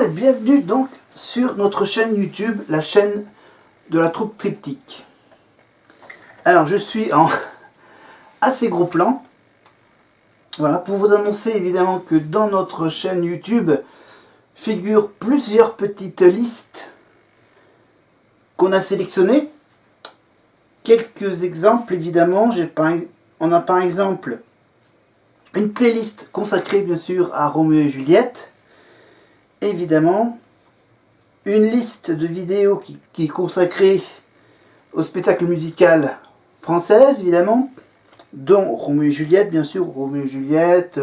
bienvenue donc sur notre chaîne YouTube, la chaîne de la troupe Triptyque. Alors je suis en assez gros plan, voilà, pour vous annoncer évidemment que dans notre chaîne YouTube figurent plusieurs petites listes qu'on a sélectionnées. Quelques exemples évidemment, on a par exemple une playlist consacrée bien sûr à Roméo et Juliette. Évidemment, une liste de vidéos qui est consacrée au spectacle musical française, évidemment, dont Roméo et Juliette, bien sûr, Roméo et Juliette,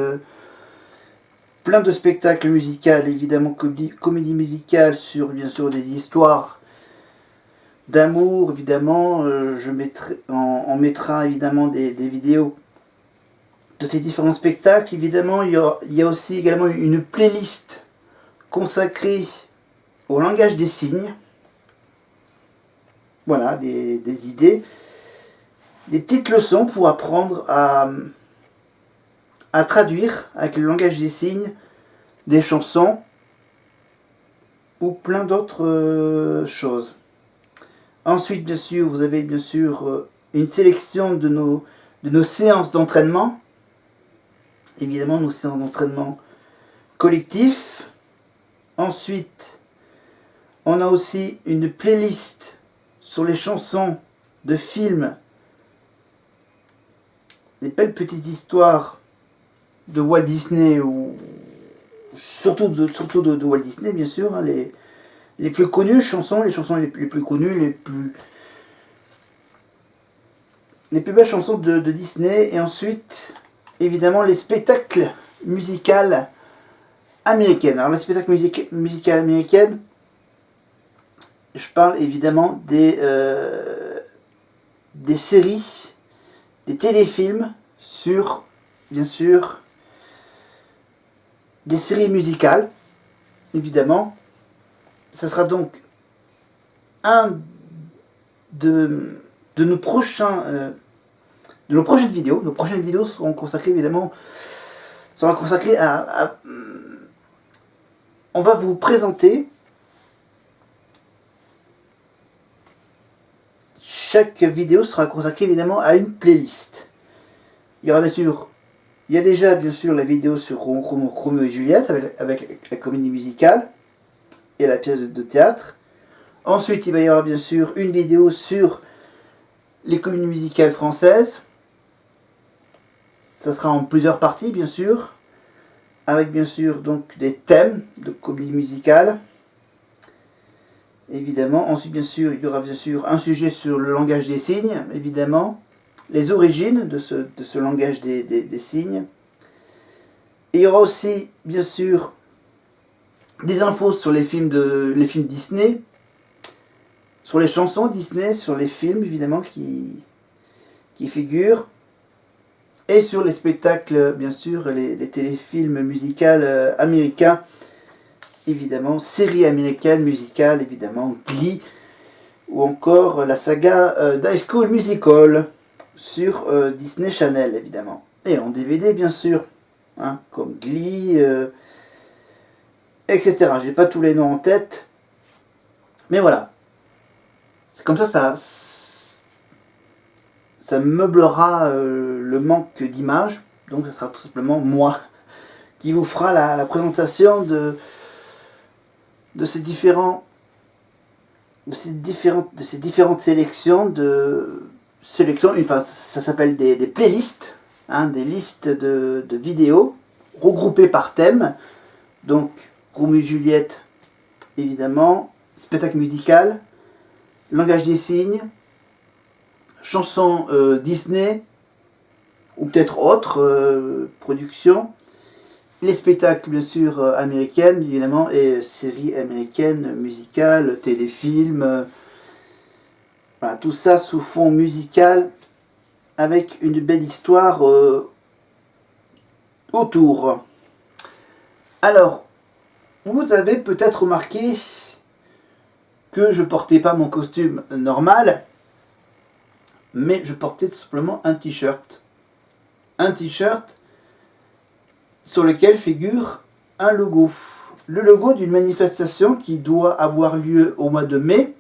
plein de spectacles musicaux, évidemment, comédie musicale sur, bien sûr, des histoires d'amour, évidemment, on mettra évidemment des vidéos de ces différents spectacles. Évidemment, il y a aussi également une playlist consacré au langage des signes. Voilà, des idées, des petites leçons pour apprendre à traduire avec le langage des signes des chansons ou plein d'autres choses. Ensuite, bien sûr, vous avez bien sûr une sélection de nos séances d'entraînement. Évidemment, nos séances d'entraînement collectifs. Ensuite, on a aussi une playlist sur les chansons de films, des belles petites histoires de Walt Disney, ou surtout de Walt Disney, bien sûr, hein, les plus connues chansons, les chansons les plus connues, les plus belles chansons de Disney. Et ensuite, évidemment, les spectacles musicaux américaines. Alors les spectacles musicaux américaines, je parle évidemment des séries, des téléfilms sur, bien sûr, des séries musicales, évidemment. Ça sera donc un de nos prochains de nos prochaines vidéos. Nos prochaines vidéos seront consacrées évidemment à on va vous présenter chaque vidéo sera consacrée évidemment à une playlist. Il y aura bien sûr, il y a déjà bien sûr la vidéo sur Roméo et Juliette avec la comédie musicale et la pièce de théâtre. Ensuite, il va y avoir bien sûr une vidéo sur les comédies musicales françaises. Ça sera en plusieurs parties bien sûr, avec bien sûr donc des thèmes de comédie musicale. Évidemment, ensuite bien sûr, il y aura bien sûr un sujet sur le langage des signes, évidemment, les origines de ce langage des signes. Et il y aura aussi bien sûr des infos sur les films Disney, sur les chansons Disney, sur les films évidemment qui figurent, et sur les spectacles, bien sûr, les téléfilms musicaux américains, évidemment, séries américaines musicales, évidemment, Glee, ou encore la saga d'High School Musical sur Disney Channel, évidemment. Et en DVD, bien sûr, hein, comme Glee, etc. J'ai pas tous les noms en tête, mais voilà. C'est comme ça meublera le manque d'images. Donc, ça sera tout simplement moi qui vous fera la présentation de ces différentes sélections, enfin ça s'appelle des playlists, hein, des listes de vidéos regroupées par thème. Donc Roméo et Juliette, évidemment, spectacle musical, langage des signes, chansons Disney, ou peut-être autres productions, les spectacles bien sûr américaines évidemment, et séries américaines, musicales, téléfilms, voilà, tout ça sous fond musical avec une belle histoire autour. Alors, vous avez peut-être remarqué que je portais pas mon costume normal, mais je portais tout simplement un t-shirt. Un t-shirt sur lequel figure un logo. le logo d'une manifestation qui doit avoir lieu au mois de mai.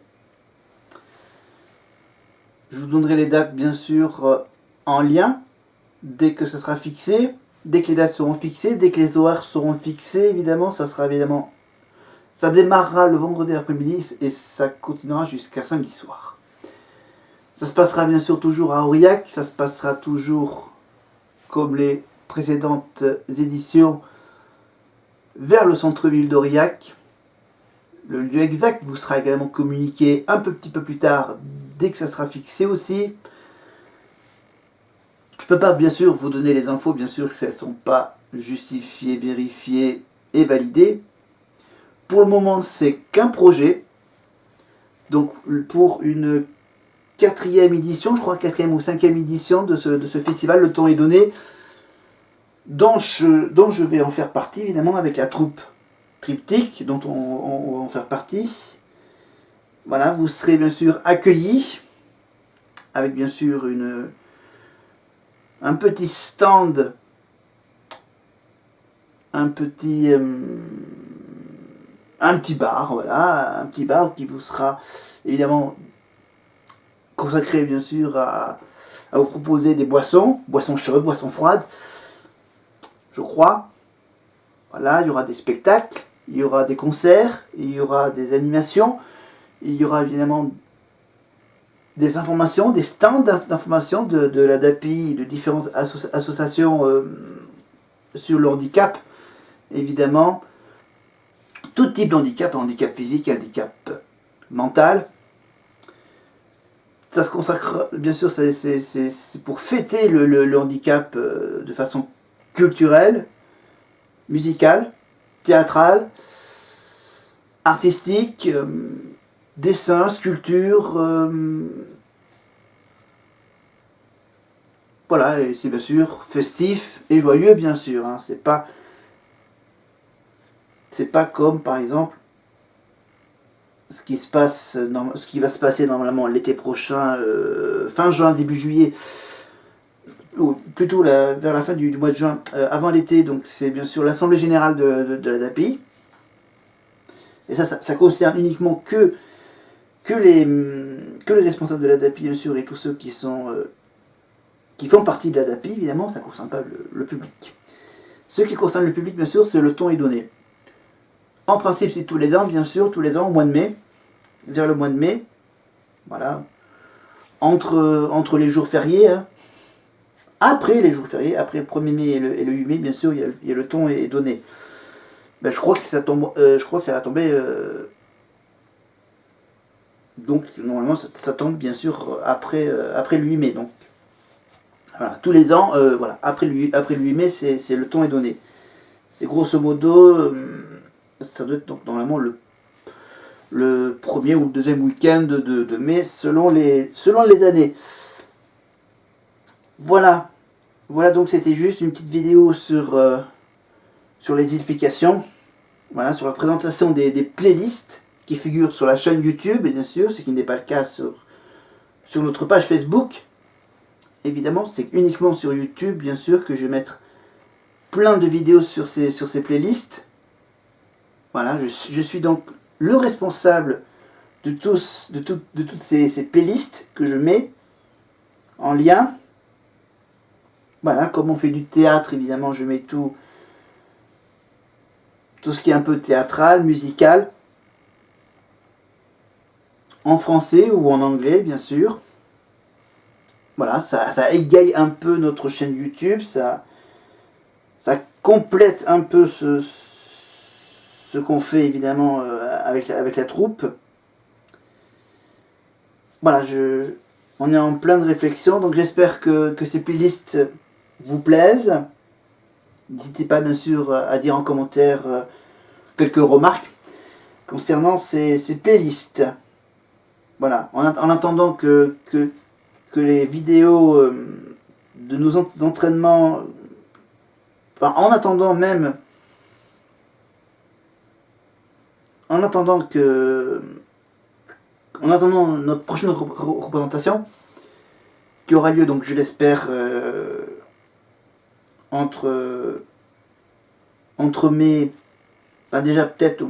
Je vous donnerai les dates bien sûr en lien dès que ça sera fixé, dès que les dates seront fixées, dès que les horaires seront fixés. Évidemment, ça démarrera le vendredi après-midi et ça continuera jusqu'à samedi soir. Ça se passera bien sûr toujours à Aurillac, ça se passera toujours comme les précédentes éditions vers le centre-ville d'Aurillac. Le lieu exact vous sera également communiqué un petit peu plus tard dès que ça sera fixé aussi. Je ne peux pas bien sûr vous donner les infos, bien sûr, si elles ne sont pas justifiées, vérifiées et validées. Pour le moment, c'est qu'un projet. Donc pour une 4e édition, je crois 4e ou 5e édition de ce festival, le temps est donné, dont je vais en faire partie évidemment avec la troupe Triptyque, dont on va en faire partie. Voilà, vous serez bien sûr accueillis avec bien sûr un petit stand, un petit bar, voilà, un petit bar qui vous sera évidemment consacré bien sûr à vous proposer des boissons chaudes, boissons froides, je crois. Voilà, il y aura des spectacles, il y aura des concerts, il y aura des animations, il y aura évidemment des informations, des stands d'informations de la DAPI, de différentes associations sur le handicap, évidemment. Tout type de handicap, handicap physique, handicap mental. Ça se consacre, bien sûr, c'est pour fêter le handicap de façon culturelle, musicale, théâtrale, artistique, dessin, sculpture. Voilà, et c'est bien sûr festif et joyeux, bien sûr. Hein. C'est pas comme, par exemple, ce qui va se passer normalement l'été prochain, fin juin, début juillet, ou plutôt vers la fin du mois de juin, avant l'été. Donc c'est bien sûr l'Assemblée Générale de la DAPI. Et ça concerne uniquement que les responsables de la DAPI, bien sûr, et tous ceux qui font partie de la DAPI, évidemment, ça ne concerne pas le public. Ce qui concerne le public, bien sûr, c'est le ton est donné. En principe, c'est tous les ans, bien sûr, tous les ans, au mois de mai, vers le mois de mai, voilà, entre les jours fériés, hein. Après les jours fériés, après le 1er mai et le 8 mai, bien sûr, il y a le ton est donné. Ben, je crois que ça va tomber. Donc normalement, ça tombe bien sûr après le 8 mai. Donc voilà, tous les ans, voilà, après le 8 mai, c'est le ton est donné. C'est grosso modo, ça doit être donc normalement le premier ou le deuxième week-end de mai selon les années. Voilà. Voilà, donc c'était juste une petite vidéo sur les explications. Voilà, sur la présentation des playlists qui figurent sur la chaîne YouTube, bien sûr, ce qui n'est pas le cas sur notre page Facebook. Évidemment, c'est uniquement sur YouTube, bien sûr, que je vais mettre plein de vidéos sur ces playlists. Voilà, je suis donc le responsable de toutes ces playlists que je mets en lien. Voilà, comme on fait du théâtre, évidemment, je mets tout ce qui est un peu théâtral, musical, en français ou en anglais, bien sûr. Voilà, ça égaye un peu notre chaîne YouTube, ça complète un peu ce qu'on fait, évidemment, avec la troupe. Voilà, on est en plein de réflexion, donc j'espère que ces playlists vous plaisent. N'hésitez pas, bien sûr, à dire en commentaire quelques remarques concernant ces playlists. Voilà, en attendant que les vidéos de nos entraînements, enfin, en attendant notre prochaine représentation, qui aura lieu, donc je l'espère, entre mai bah déjà peut-être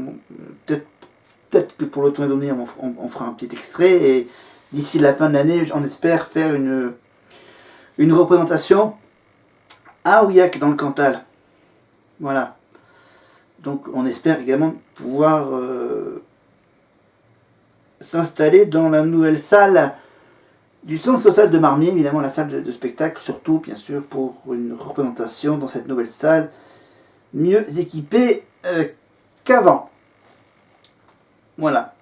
que pour l'automne donné on fera un petit extrait, et d'ici la fin de l'année on espère faire une représentation à Aurillac dans le Cantal. Voilà. Donc on espère également pouvoir s'installer dans la nouvelle salle du centre social de Marmier, évidemment la salle de spectacle, surtout bien sûr pour une représentation dans cette nouvelle salle, mieux équipée qu'avant. Voilà.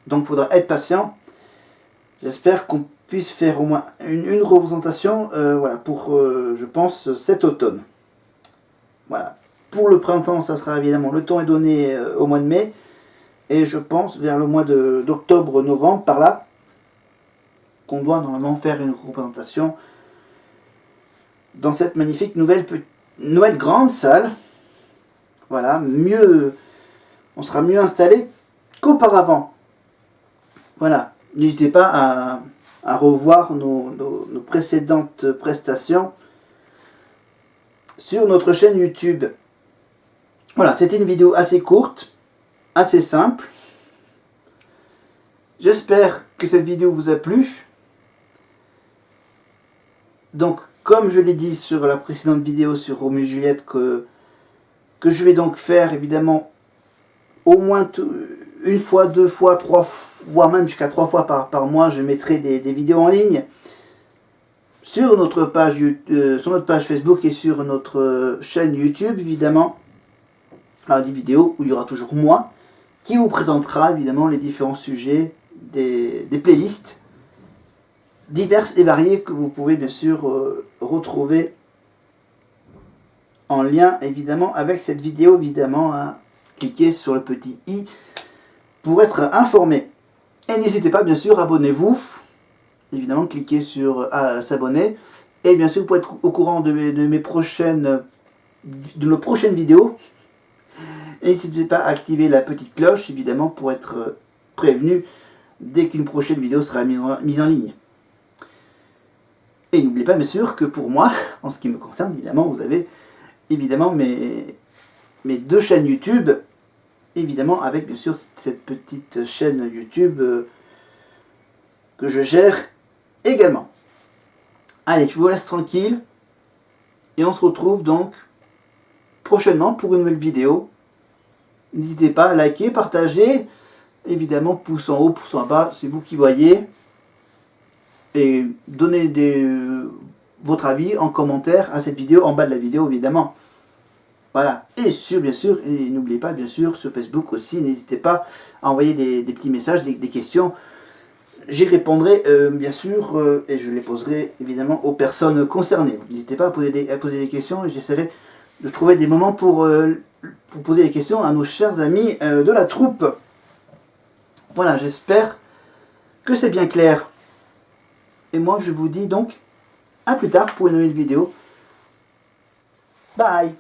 Donc il faudra être patient. J'espère qu'on puisse faire au moins une représentation voilà, pour, je pense, cet automne. Voilà. Pour le printemps, ça sera évidemment, le temps est donné au mois de mai. Et je pense vers le mois d'octobre-novembre, par là, qu'on doit normalement faire une représentation dans cette magnifique nouvelle grande salle. Voilà, on sera mieux installé qu'auparavant. Voilà, n'hésitez pas à revoir nos précédentes prestations sur notre chaîne YouTube. Voilà, c'était une vidéo assez courte, assez simple. J'espère que cette vidéo vous a plu. Donc, comme je l'ai dit sur la précédente vidéo sur Roméo et Juliette, que je vais donc faire évidemment au moins une fois, 2 fois, 3 fois, voire même jusqu'à 3 fois par mois, je mettrai des vidéos en ligne sur notre page Facebook et sur notre chaîne YouTube, évidemment. Alors, des vidéos où il y aura toujours moi qui vous présentera évidemment les différents sujets des playlists diverses et variées que vous pouvez bien sûr retrouver en lien évidemment avec cette vidéo, évidemment à cliquer sur le petit i pour être informé. Et n'hésitez pas bien sûr, abonnez-vous, évidemment cliquez sur s'abonner, et bien sûr vous pouvez être au courant de nos prochaines vidéos. Et n'hésitez pas à activer la petite cloche évidemment pour être prévenu dès qu'une prochaine vidéo sera mise en ligne. Et n'oubliez pas bien sûr que pour moi, en ce qui me concerne, évidemment, vous avez évidemment mes 2 chaînes YouTube, évidemment avec bien sûr cette petite chaîne YouTube que je gère également. Allez, je vous laisse tranquille et on se retrouve donc prochainement pour une nouvelle vidéo. N'hésitez pas à liker, partager, évidemment pouce en haut, pouce en bas, c'est vous qui voyez. Et donnez votre avis en commentaire à cette vidéo, en bas de la vidéo évidemment. Voilà, et bien sûr, et n'oubliez pas bien sûr sur Facebook aussi, n'hésitez pas à envoyer des petits messages, des questions. J'y répondrai bien sûr et je les poserai évidemment aux personnes concernées. N'hésitez pas à poser des questions et j'essaierai de trouver des moments pour poser des questions à nos chers amis de la troupe. Voilà, j'espère que c'est bien clair. Et moi je vous dis donc à plus tard pour une nouvelle vidéo. Bye.